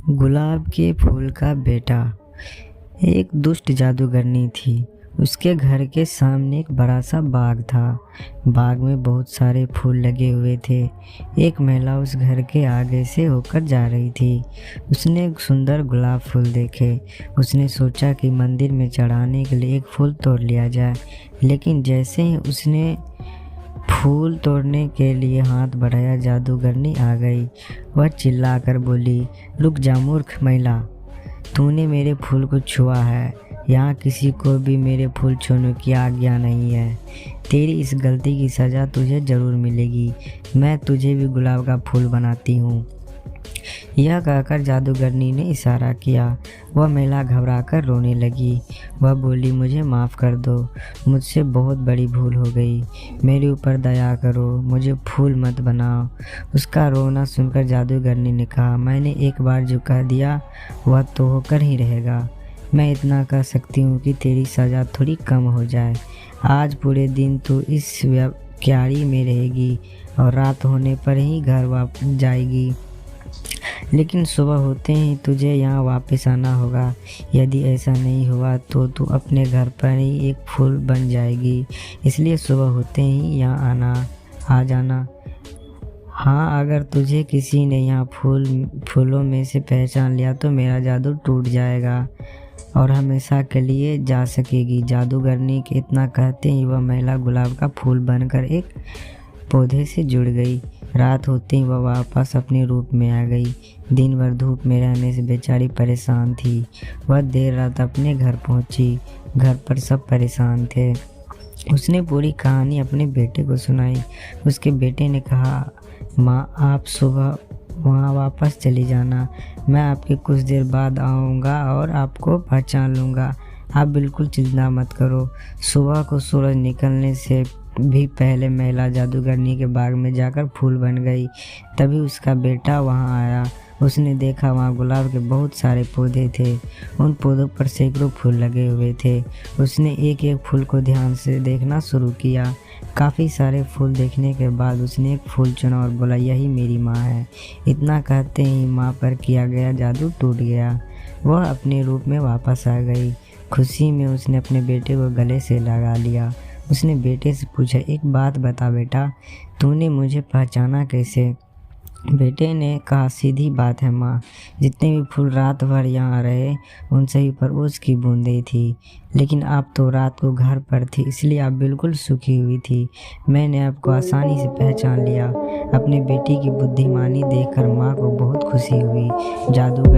गुलाब के फूल का बेटा। एक दुष्ट जादूगरनी थी। उसके घर के सामने एक बड़ा सा बाग था। बाग में बहुत सारे फूल लगे हुए थे। एक महिला उस घर के आगे से होकर जा रही थी। उसने एक सुंदर गुलाब फूल देखे। उसने सोचा कि मंदिर में चढ़ाने के लिए एक फूल तोड़ लिया जाए। लेकिन जैसे ही उसने फूल तोड़ने के लिए हाथ बढ़ाया, जादूगरनी आ गई। वह चिल्लाकर बोली, रुक जा मूर्ख महिला, तूने मेरे फूल को छुआ है। यहाँ किसी को भी मेरे फूल छूने की आज्ञा नहीं है। तेरी इस गलती की सज़ा तुझे ज़रूर मिलेगी। मैं तुझे भी गुलाब का फूल बनाती हूँ। यह कहकर जादूगरनी ने इशारा किया। वह महिला घबराकर रोने लगी। वह बोली, मुझे माफ़ कर दो, मुझसे बहुत बड़ी भूल हो गई। मेरे ऊपर दया करो, मुझे फूल मत बनाओ। उसका रोना सुनकर जादूगरनी ने कहा, मैंने एक बार जो कह दिया वह तो होकर ही रहेगा। मैं इतना कर सकती हूँ कि तेरी सज़ा थोड़ी कम हो जाए। आज पूरे दिन तू इस क्यारी में रहेगी और रात होने पर ही घर वापस जाएगी। लेकिन सुबह होते ही तुझे यहाँ वापस आना होगा। यदि ऐसा नहीं हुआ तो तू अपने घर पर ही एक फूल बन जाएगी। इसलिए सुबह होते ही यहाँ आ जाना। हाँ, अगर तुझे किसी ने यहाँ फूलों में से पहचान लिया तो मेरा जादू टूट जाएगा और हमेशा के लिए जा सकेगी। जादूगरनी के इतना कहते ही वह महिला गुलाब का फूल बनकर एक पौधे से जुड़ गई। रात होते ही वह वापस अपने रूप में आ गई। दिन भर धूप में रहने से बेचारी परेशान थी। वह देर रात अपने घर पहुंची। घर पर सब परेशान थे। उसने पूरी कहानी अपने बेटे को सुनाई। उसके बेटे ने कहा, माँ, आप सुबह वहाँ वापस चली जाना। मैं आपके कुछ देर बाद आऊँगा और आपको पहचान लूँगा। आप बिल्कुल चिंता मत करो। सुबह को सूरज निकलने से भी पहले महिला जादूगरनी के बाग में जाकर फूल बन गई। तभी उसका बेटा वहाँ आया। उसने देखा वहाँ गुलाब के बहुत सारे पौधे थे। उन पौधों पर सैकड़ों फूल लगे हुए थे। उसने एक एक फूल को ध्यान से देखना शुरू किया। काफ़ी सारे फूल देखने के बाद उसने एक फूल चुना और बोला, यही मेरी माँ है। इतना कहते ही माँ पर किया गया जादू टूट गया। वह अपने रूप में वापस आ गई। खुशी में उसने अपने बेटे को गले से लगा लिया। उसने बेटे से पूछा, एक बात बता बेटा, तूने मुझे पहचाना कैसे? बेटे ने कहा, सीधी बात है माँ, जितने भी फूल रात भर यहाँ रहे उन सभी पर ओस की बूंदें थी। लेकिन आप तो रात को घर पर थी, इसलिए आप बिल्कुल सूखी हुई थी। मैंने आपको आसानी से पहचान लिया। अपने बेटी की बुद्धिमानी देखकर माँ को बहुत खुशी हुई। जादूगर